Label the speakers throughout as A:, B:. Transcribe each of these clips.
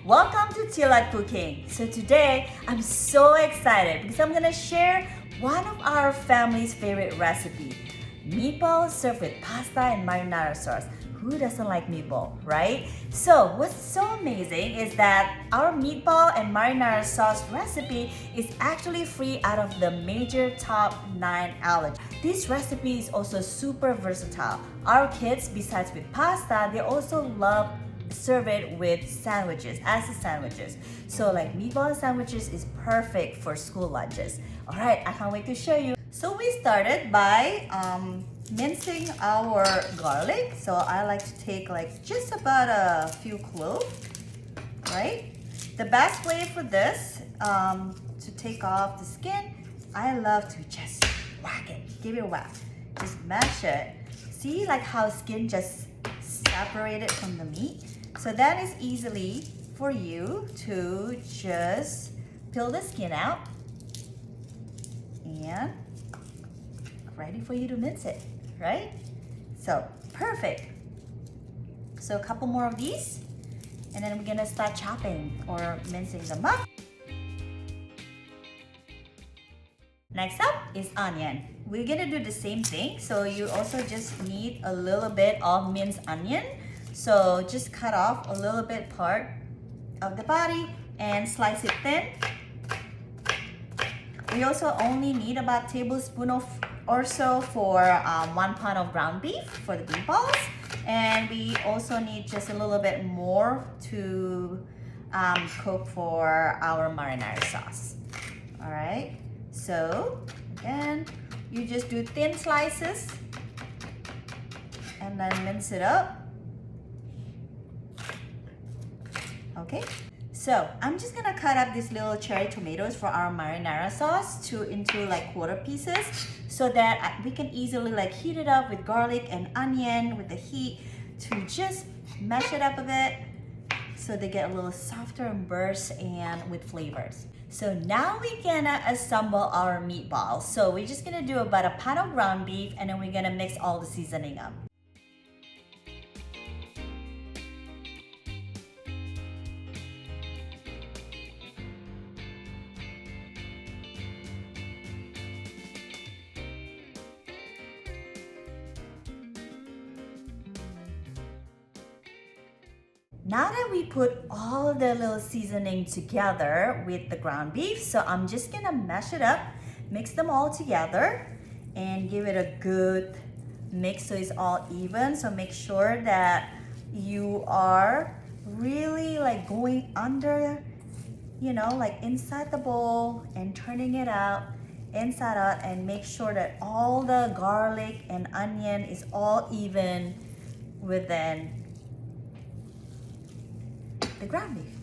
A: Welcome to Teal Cooking. So today I'm so excited because I'm gonna share one of our family's favorite recipe, meatballs served with pasta and marinara sauce. Who doesn't like meatball, right? So what's so amazing is that our meatball and marinara sauce recipe is actually free out of the major top 9 allergies. This recipe is also super versatile. Our kids, besides with pasta, they also love serve it with sandwiches, as sandwiches. So like meatball sandwiches is perfect for school lunches. All right, I can't wait to show you. So we started by mincing our garlic. So I like to take like just about a few cloves, right? The best way for this, to take off the skin, I love to just whack it, give it a whack. Just mash it. See like how skin just separated from the meat? So that is easily for you to just peel the skin out and ready for you to mince it, right? So perfect. So a couple more of these and then we're gonna start chopping or mincing them up. Next up is onion. We're gonna do the same thing. So you also just need a little bit of minced onion. So just cut off a little bit part of the body and slice it thin. We also only need about a tablespoon or so for 1 pound of ground beef for the meatballs. And we also need just a little bit more to cook for our marinara sauce. All right, so again, you just do thin slices and then mince it up. Okay, so I'm just gonna cut up these little cherry tomatoes for our marinara sauce into like quarter pieces so that we can easily like heat it up with garlic and onion with the heat to just mash it up a bit so they get a little softer and burst and with flavors. So now we're gonna assemble our meatballs. So we're just gonna do about a pound of ground beef and then we're gonna mix all the seasoning up. Now that we put all the little seasoning together with the ground beef, so I'm just gonna mash it up, mix them all together, and give it a good mix so it's all even. So make sure that you are really like going under, you know, like inside the bowl and turning it out, inside out, and make sure that all the garlic and onion is all even within the ground beef.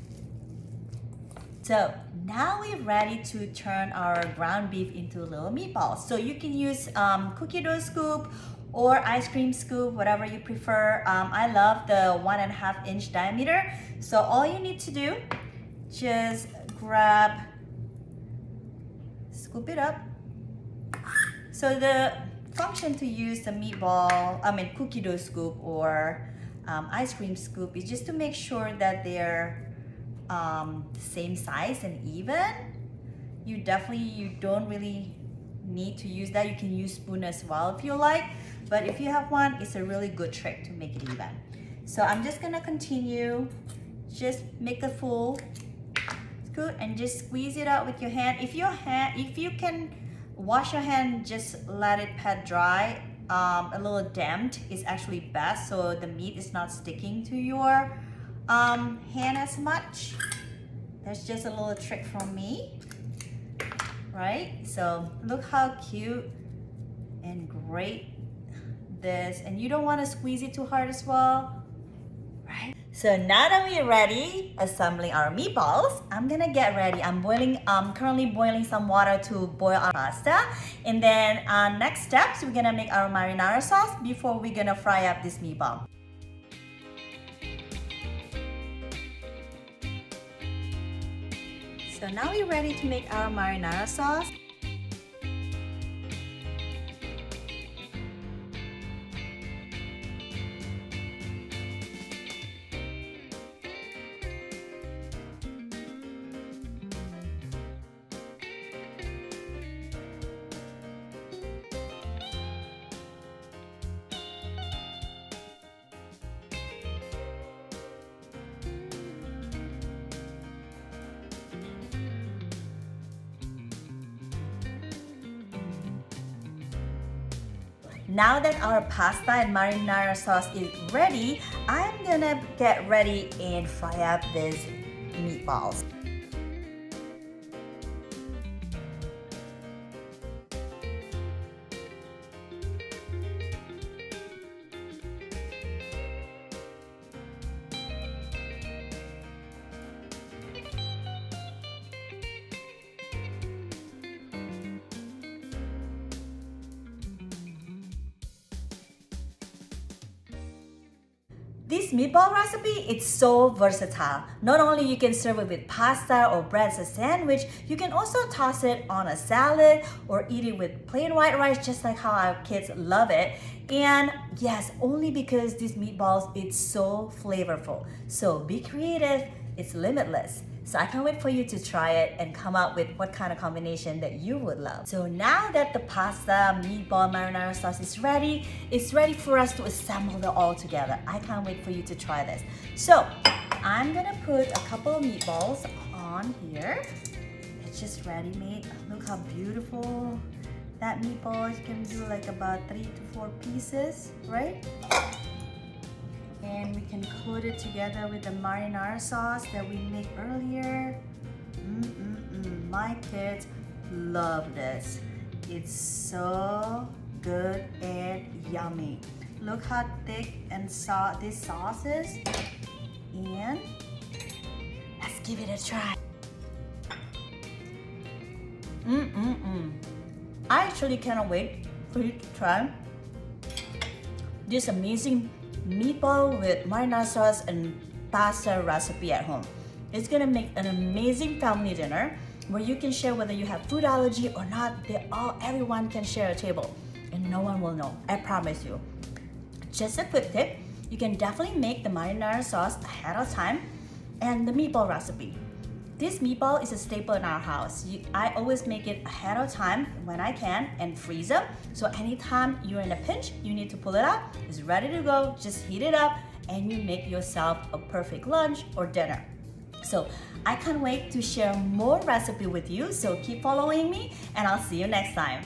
A: So now we're ready to turn our ground beef into little meatballs. So you can use cookie dough scoop or ice cream scoop, whatever you prefer. I love the 1.5 inch diameter. So all you need to do, just scoop it up. So the function to use the cookie dough scoop or ice cream scoop is just to make sure that they're the same size and even. You don't really need to use that. You can use spoon as well if you like, but if you have one, it's a really good trick to make it even. So I'm just gonna continue, just make a full scoop and just squeeze it out with your hand. If you can wash your hand, just let it pat dry. A little damp is actually best so the meat is not sticking to your hand as much. That's just a little trick from me, right? So look how cute and great this, and you don't want to squeeze it too hard as well, right? So now that we're ready assembling our meatballs, I'm gonna get ready. I'm currently boiling some water to boil our pasta. And then next steps, we're gonna make our marinara sauce before we're gonna fry up this meatball. So now we're ready to make our marinara sauce. Now that our pasta and marinara sauce is ready, I'm gonna get ready and fry up these meatballs. This meatball recipe, it's so versatile. Not only you can serve it with pasta or bread as a sandwich, you can also toss it on a salad or eat it with plain white rice, just like how our kids love it. And yes, only because these meatballs, it's so flavorful. So be creative, it's limitless. So I can't wait for you to try it and come up with what kind of combination that you would love. So now that the pasta, meatball, marinara sauce is ready, it's ready for us to assemble it all together. I can't wait for you to try this. So I'm gonna put a couple of meatballs on here. It's just ready-made. Look how beautiful that meatball is. You can do like about 3 to 4 pieces, right? And we can coat it together with the marinara sauce that we made earlier. My kids love this. It's so good and yummy. Look how thick and soft this sauce is. And let's give it a try. I actually cannot wait for you to try this amazing meatball with marinara sauce and pasta recipe at home. It's gonna make an amazing family dinner where you can share whether you have food allergy or not. Everyone can share a table and no one will know, I promise you. Just a quick tip, you can definitely make the marinara sauce ahead of time and the meatball recipe. This meatball is a staple in our house. I always make it ahead of time when I can and freeze them. So anytime you're in a pinch, you need to pull it out, it's ready to go, just heat it up and you make yourself a perfect lunch or dinner. So I can't wait to share more recipe with you. So keep following me and I'll see you next time.